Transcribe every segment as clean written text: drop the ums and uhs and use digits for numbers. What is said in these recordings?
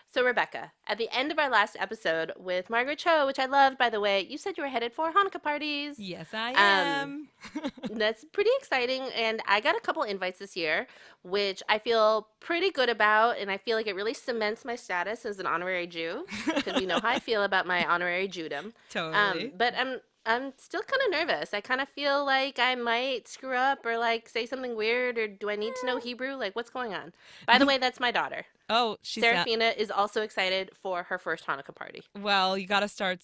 So, Rebecca, at the end of our last episode with Margaret Cho, which I loved, by the way, you said you were headed for Hanukkah parties. Yes, I Um, am. that's pretty exciting. And I got a couple invites this year, which I feel pretty good about. And I feel like it really cements my status as an honorary Jew, because you know how I feel about my honorary Jewdom. Totally. But I'm still kind of nervous. I kind of feel like I might screw up or like say something weird, or do I need to know Hebrew? Like, what's going on? By the way, that's my daughter. Oh, she's not. Serafina is also excited for her first Hanukkah party. Well, you got to start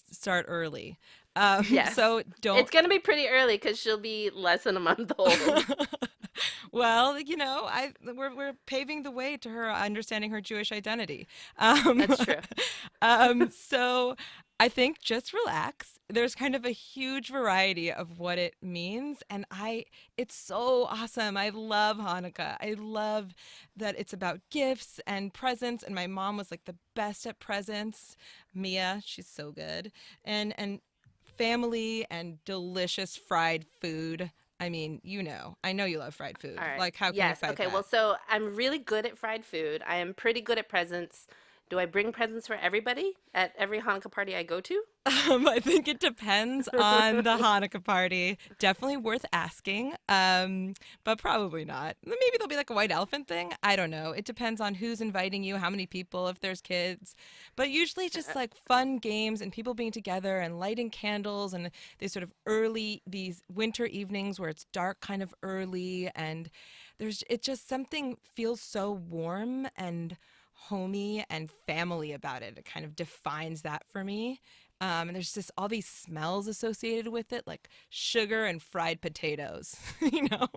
early. Yes. So don't. It's going to be pretty early because she'll be less than a month old. Well, we're paving the way to her understanding her Jewish identity. Um, That's true. so I think just relax. There's kind of a huge variety of what it means, and it's so awesome. I love Hanukkah. I love that it's about gifts and presents, and my mom was like the best at presents. Mia, she's so good. And family and delicious fried food. I mean, I know you love fried All food. right. Like, how can you Yes. fight Okay. Well, that? so I'm really good at fried food. I am pretty good at presents. Do I bring presents for everybody at every Hanukkah party I go to? I think it depends on the Hanukkah party. Definitely worth asking, but probably not. Maybe there'll be like a white elephant thing. I don't know. It depends on who's inviting you, how many people, if there's kids. But usually it's just like fun games and people being together and lighting candles and these winter evenings where it's dark kind of early and it just something feels so warm and homey and family about it. It kind of defines that for me. And there's just all these smells associated with it, like sugar and fried potatoes, you know?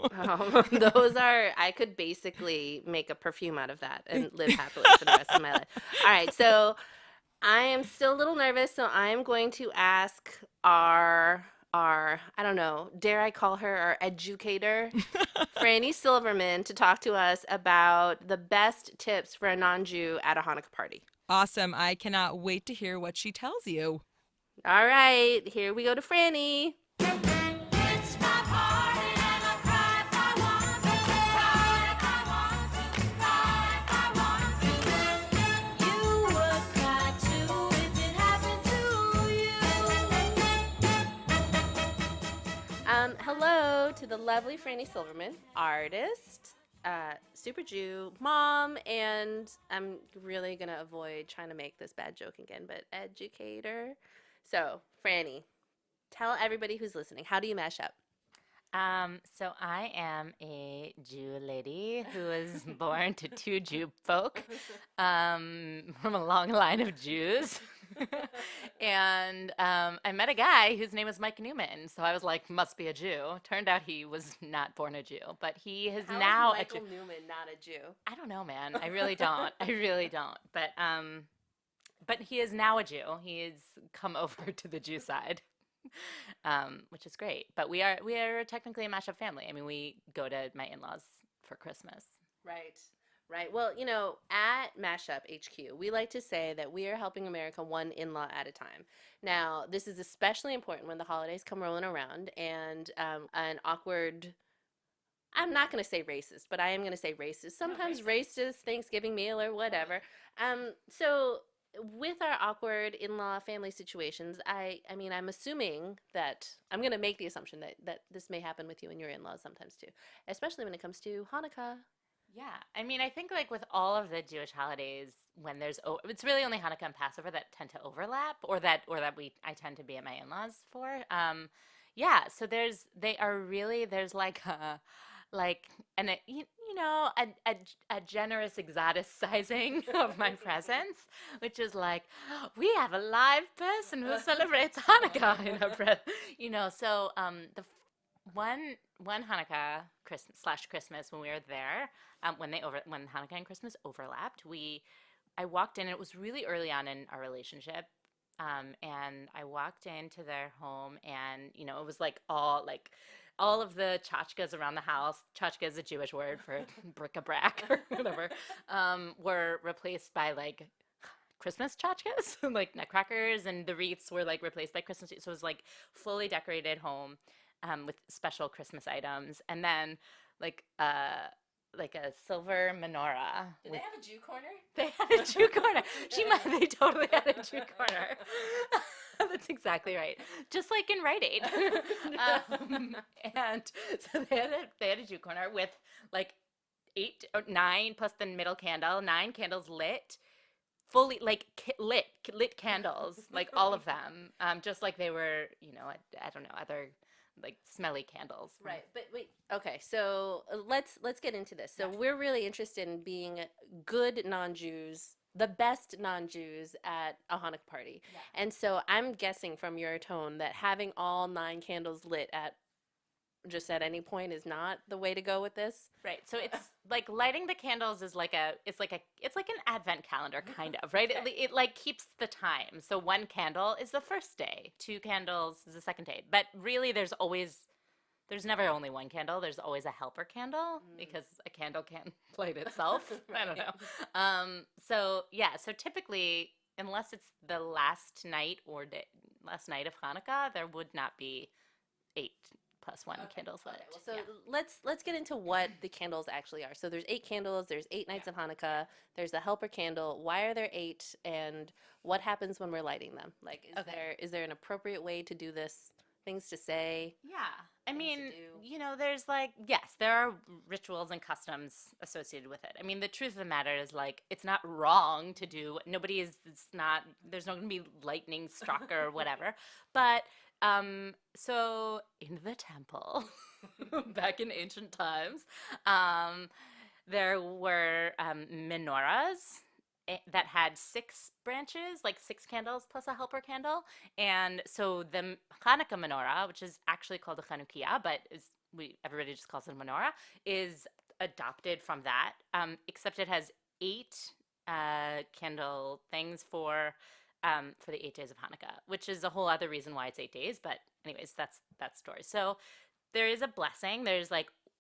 Those are, I could basically make a perfume out of that and live happily for the rest of my life. All right, so I am still a little nervous, so I'm going to ask I don't know, dare I call her our educator, Franny Silverman, to talk to us about the best tips for a non-Jew at a Hanukkah party. Awesome. I cannot wait to hear what she tells you. All right, here we go to Franny. It's my party and I'll cry if I want to. Cry if I want to. Cry if I want to. You would cry too if it happened Hello to the lovely Franny Silverman, artist, super Jew, mom, and I'm really gonna avoid trying to make this bad joke again, but educator. So, Franny, tell everybody who's listening, how do you mash up? So I am a Jew lady who was born to two Jew folk, from a long line of Jews. And I met a guy whose name was Mike Newman. So I was like, must be a Jew. Turned out he was not born a Jew, but he is How is now a Jew. Michael Newman not a Jew? I don't know, man. I really don't. I really don't. But he is now a Jew. He has come over to the Jew side. Which is great. But we are technically a mashup family. I mean, we go to my in-laws for Christmas. Right. Right. Well, at Mashup HQ, we like to say that we are helping America one in law at a time. Now, this is especially important when the holidays come rolling around and an awkward, I'm not going to say racist, but I am going to say racist. Sometimes racist Thanksgiving meal or whatever. So with our awkward in-law family situations, I mean, I'm assuming that I'm going to make the assumption that this may happen with you and your in-laws sometimes too, especially when it comes to Hanukkah. Yeah, I mean, I think like with all of the Jewish holidays, when it's really only Hanukkah and Passover that tend to overlap, or that I tend to be at my in-laws for. Yeah, so there's like like an a generous exoticizing of my presence, which is like we have a live person who celebrates Hanukkah in our presence, So one Hanukkah Christmas when we were there, when Hanukkah and Christmas overlapped, I walked in. It was really early on in our relationship, and I walked into their home, and it was like all of the tchotchkes around the house. Tchotchke is a Jewish word for bric-a-brac or whatever. Were replaced by like Christmas tchotchkes, like nutcrackers, and the wreaths were like replaced by Christmas. So it was like fully decorated home, with special Christmas items, and then like like a silver menorah. Did with they have a Jew corner? They had a Jew corner. They totally had a Jew corner. That's exactly right. Just like in Rite Aid. And so they had a Jew corner with like 8 or 9 plus the middle candle, 9 candles lit, fully like lit candles, like all of them, just like they were, I don't know, other like smelly candles. Right, but wait. Okay, so let's get into this. So we're really interested in being good non-Jews, the best non-Jews at a Hanukkah party. Yeah. And so I'm guessing from your tone that having all 9 candles lit at just at any point is not the way to go with this. Right. So it's like lighting the candles is it's like an advent calendar kind of, right? It like keeps the time. So 1 candle is the first day, 2 candles is the second day. But really there's never only 1 candle. There's always a helper candle because a candle can't light itself. I don't know. So typically, unless it's the last night last night of Hanukkah, there would not be 8 plus 1 candles lit. Okay, well, so let's get into what the candles actually are. So there's 8 candles. There's 8 nights of Hanukkah. There's the helper candle. Why are there 8, and what happens when we're lighting them? Like, is there an appropriate way to do this? Things to say? Yeah. I Things to mean, do. there's yes, there are rituals and customs associated with it. I mean, the truth of the matter is it's not wrong to do. There's not going to be lightning struck or whatever. But so in the temple, back in ancient times, there were menorahs that had 6 branches, like 6 candles plus a helper candle. And so the Hanukkah menorah, which is actually called a Chanukiah, but everybody just calls it a menorah, is adopted from that, except it has 8 candle things for the 8 days of Hanukkah, which is a whole other reason why it's 8 days. But anyways, that's that story. So there is a blessing. There's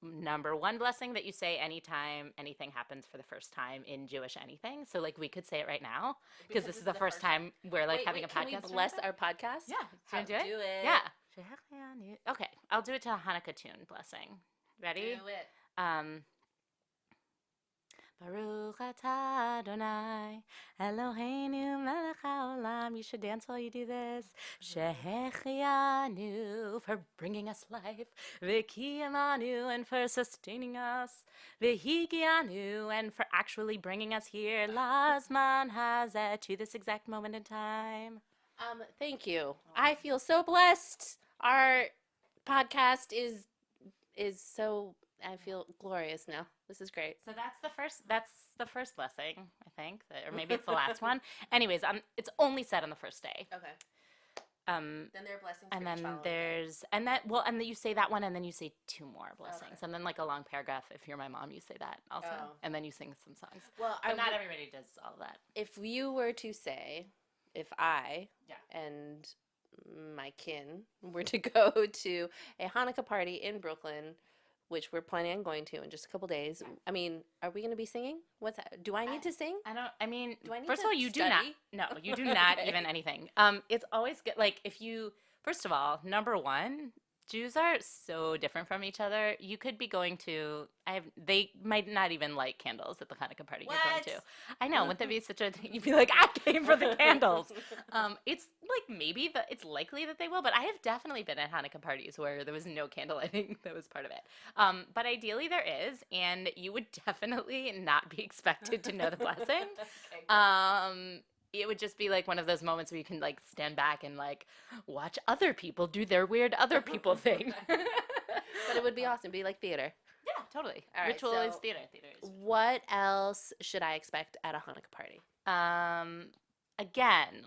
number 1 blessing that you say anytime anything happens for the first time in Jewish anything. So we could say it right now because this is the first time we're having a podcast. Can we bless our podcast? Yeah. Do you want to do it? Do it. Yeah. Okay. I'll do it to a Hanukkah tune blessing. Ready? Do it. Baruch atah Adonai Eloheinu melech haolam. You should dance while you do this. Shehechianu, for bringing us life. V'kiyamanu, and for sustaining us. V'higianu, and for actually bringing us here. Lazman hazeh, to this exact moment in time. Thank you. I feel so blessed. Our podcast is so, I feel glorious now. This is great. So that's the first blessing, I think, or maybe it's the last one. Anyways, it's only said on the first day. Okay. Then there are blessings. And then and then you say that one, and then you say 2 more blessings, Okay. and then a long paragraph. If you're my mom, you say that also, Oh. and then you sing some songs. Well, But not everybody does all that. if you were to say, if I Yeah. and my kin were to go to a Hanukkah party in Brooklyn, which we're planning on going to in just a couple days, I mean, are we going to be singing? What's that? Do I need to sing? Do I need to first of all, you do not. study? No, you do not Okay. even anything. It's always good. If you, first of all, number 1, Jews are so different from each other. You could be going to, they might not even light candles at the Hanukkah party you're going to. I know, wouldn't that be such a thing? You'd be like, I came for the candles. It's it's likely that they will, but I have definitely been at Hanukkah parties where there was no candle lighting that was part of it. But ideally there is, and you would definitely not be expected to know the blessing. It would just be one of those moments where you can stand back and watch other people do their weird other people thing. But it would be awesome. It'd be like theater. Yeah, totally. All right, Ritual is so theater. Theater is. What else should I expect at a Hanukkah party? Again,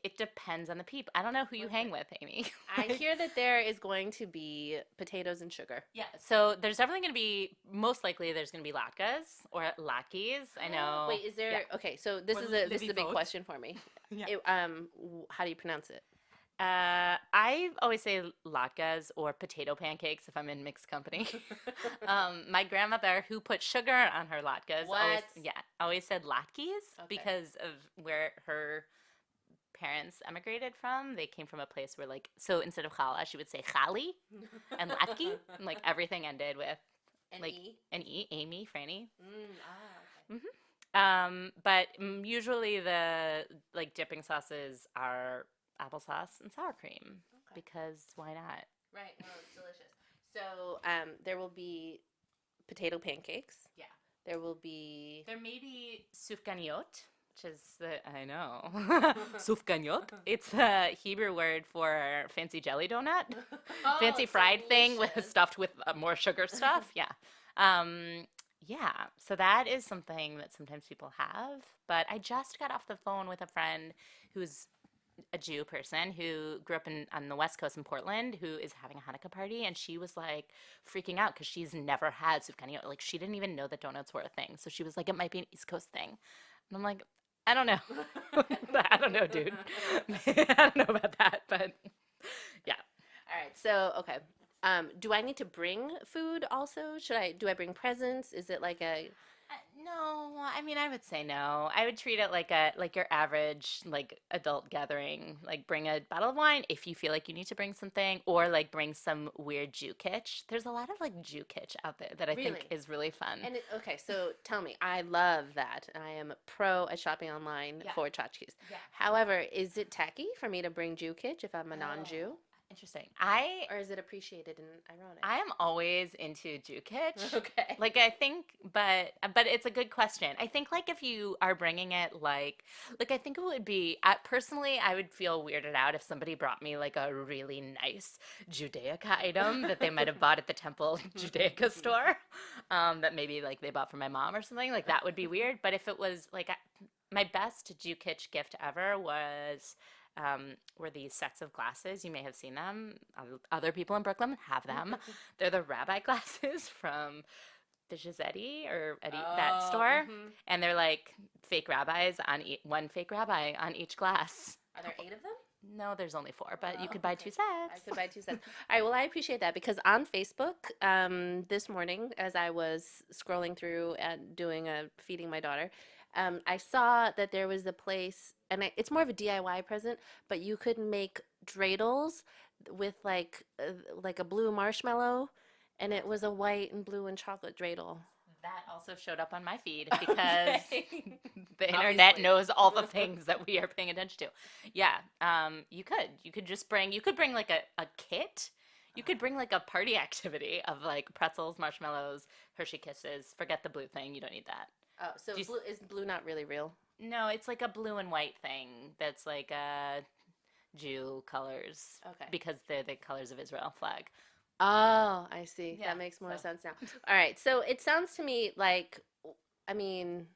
it depends on the people. I don't know who you hang with, Amy. I hear that there is going to be potatoes and sugar. Yeah, so there's definitely going to be, most likely there's going to be latkes or latkes. I know. Wait, is there? Yeah. Okay, so this Or is a Libby big vote. question for me. Yeah. How do you pronounce it? I always say latkes or potato pancakes if I'm in mixed company. My grandmother, who put sugar on her latkes, always said latkes Okay. because of where her parents emigrated from. They came from a place where so instead of challah, she would say chali and latki, and everything ended with An like E? an E, Amy, Franny. Okay. But usually the like dipping sauces are applesauce and sour cream Okay. because why not? Right. Well, it's delicious. So, there will be potato pancakes. Yeah. There will be. There may be sufganiyot, which is I know sufganiyot. It's a Hebrew word for fancy jelly donut, Oh, fancy fried thing with delicious. stuffed with more sugar stuff. Yeah. Yeah, so that is something that sometimes people have. But I just got off the phone with a friend who's a Jew person who grew up on the West Coast in Portland, who is having a Hanukkah party, and she was like freaking out because she's never had sufganiyot. Like she didn't even know that donuts were a thing. So she was like, it might be an East Coast thing. And I'm like, I don't know. I don't know, dude. I don't know about that, but yeah. All right. So, okay. Do I need to bring food also? Do I bring presents? Is it like a. No, I mean I would say no. I would treat it like your average like adult gathering. Like bring a bottle of wine if you feel like you need to bring something, or like bring some weird Jew kitsch. There's a lot of like Jew kitsch out there that I think Really? is really fun. Okay, so tell me, I love that. I am pro at shopping online Yeah. for tchotchkes. Yeah. However, is it tacky for me to bring Jew kitsch if I'm a non-Jew? Interesting. Or is it appreciated and ironic? I am always into Jew kitsch. Okay. Like I think, but it's a good question. I think like if you are bringing it like I think it would be personally I would feel weirded out if somebody brought me like a really nice Judaica item that they might have bought at the Temple Judaica store, that maybe like they bought for my mom or something. Like that would be weird. But if it was like my best Jew kitsch gift ever was. Were these sets of glasses. You may have seen them. Other people in Brooklyn have them. They're the rabbi glasses from Fish's Eddie or Eddie, that store. And they're like fake rabbis on one fake rabbi on each glass. Are there 8 of them? No, there's only 4, but you could buy 2 I sets. could buy 2 sets. All right, well, I appreciate that because on Facebook this morning, as I was scrolling through and doing feeding my daughter, I saw that there was a place, and it's more of a DIY present, but you could make dreidels with like a blue marshmallow, and it was a white and blue and chocolate dreidel. That also showed up on my feed because Okay. the internet Obviously. knows all the things that we are paying attention to. Yeah, you could bring like a kit. You could bring like a party activity of like pretzels, marshmallows, Hershey Kisses. Forget the blue thing. You don't need that. Oh, so Do you blue, is blue not really real? No, it's like a blue and white thing that's like Jew colors. Okay. Because they're the colors of Israel flag. Oh, I see. Yeah, That makes more so. sense now. All right. So it sounds to me like, I mean,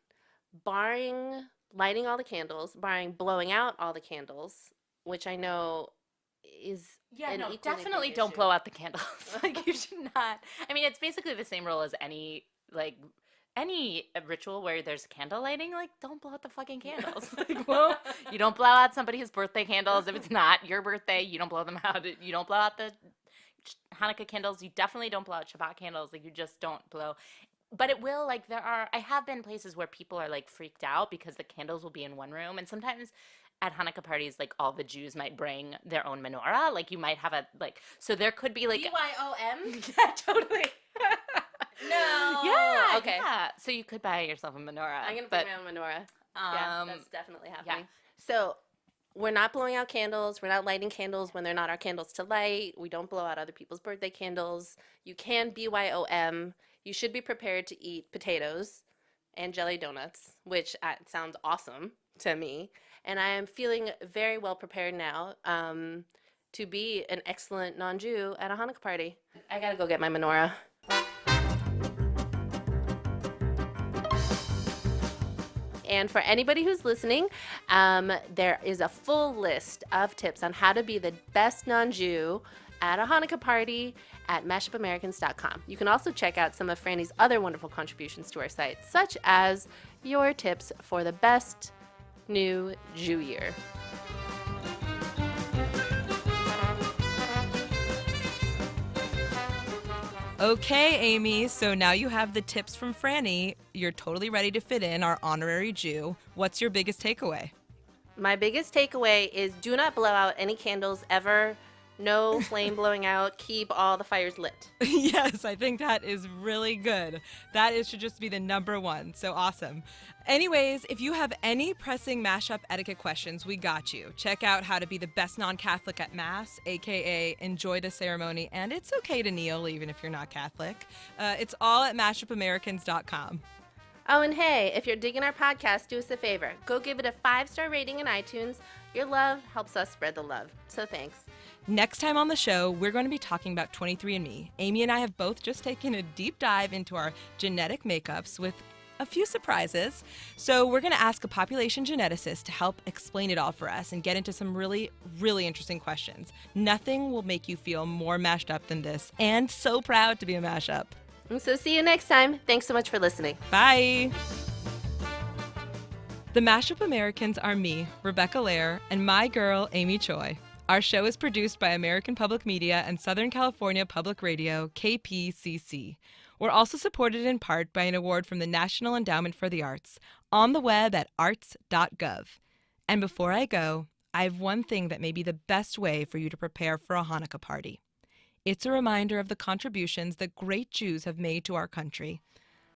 barring lighting all the candles, barring blowing out all the candles, which I know is Yeah, an no, equally definitely big don't issue. blow out the candles. Like you should not. I mean, it's basically the same rule as any ritual where there's candle lighting. Like, don't blow out the fucking candles. Like, well, you don't blow out somebody's birthday candles if it's not your birthday. You don't blow them out. You don't blow out the Hanukkah candles. You definitely don't blow out Shabbat candles. Like, you just don't blow. But it will, like, I have been places where people are, like, freaked out because the candles will be in one room. And sometimes at Hanukkah parties, like, all the Jews might bring their own menorah. Like, you might have so there could be, like... BYOM? Yeah, totally. No. Yeah. Okay. Yeah. So you could buy yourself a menorah. I'm going to but, bring my own menorah. Yeah, um, that's definitely happening. So we're not blowing out candles. We're not lighting candles when they're not our candles to light. We don't blow out other people's birthday candles. You can BYOM. You should be prepared to eat potatoes and jelly donuts, which sounds awesome to me. And I am feeling very well prepared now to be an excellent non-Jew at a Hanukkah party. I got to go get my menorah. And for anybody who's listening, there is a full list of tips on how to be the best non-Jew at a Hanukkah party at mashupamericans.com. You can also check out some of Franny's other wonderful contributions to our site, such as your tips for the best new Jew year. Okay, Amy, so now you have the tips from Franny. You're totally ready to fit in, our honorary Jew. What's your biggest takeaway? My biggest takeaway is do not blow out any candles ever, No flame blowing out. Keep all the fires lit. Yes, I think that is really good. Should just be the number one. So awesome. Anyways, if you have any pressing mashup etiquette questions, we got you. Check out how to be the best non-Catholic at Mass, aka enjoy the ceremony, and it's okay to kneel even if you're not Catholic. It's all at mashupamericans.com. Oh, and hey, if you're digging our podcast, do us a favor. Go give it a 5-star rating in iTunes. Your love helps us spread the love. So thanks. Next time on the show, we're going to be talking about 23andMe. Amy and I have both just taken a deep dive into our genetic makeups with a few surprises. So we're going to ask a population geneticist to help explain it all for us and get into some really, really interesting questions. Nothing will make you feel more mashed up than this, and so proud to be a mashup. And so see you next time. Thanks so much for listening. Bye! The Mashup Americans are me, Rebecca Lehrer, and my girl, Amy Choi. Our show is produced by American Public Media and Southern California Public Radio, KPCC. We're also supported in part by an award from the National Endowment for the Arts, on the web at arts.gov. And before I go, I have one thing that may be the best way for you to prepare for a Hanukkah party. It's a reminder of the contributions that great Jews have made to our country.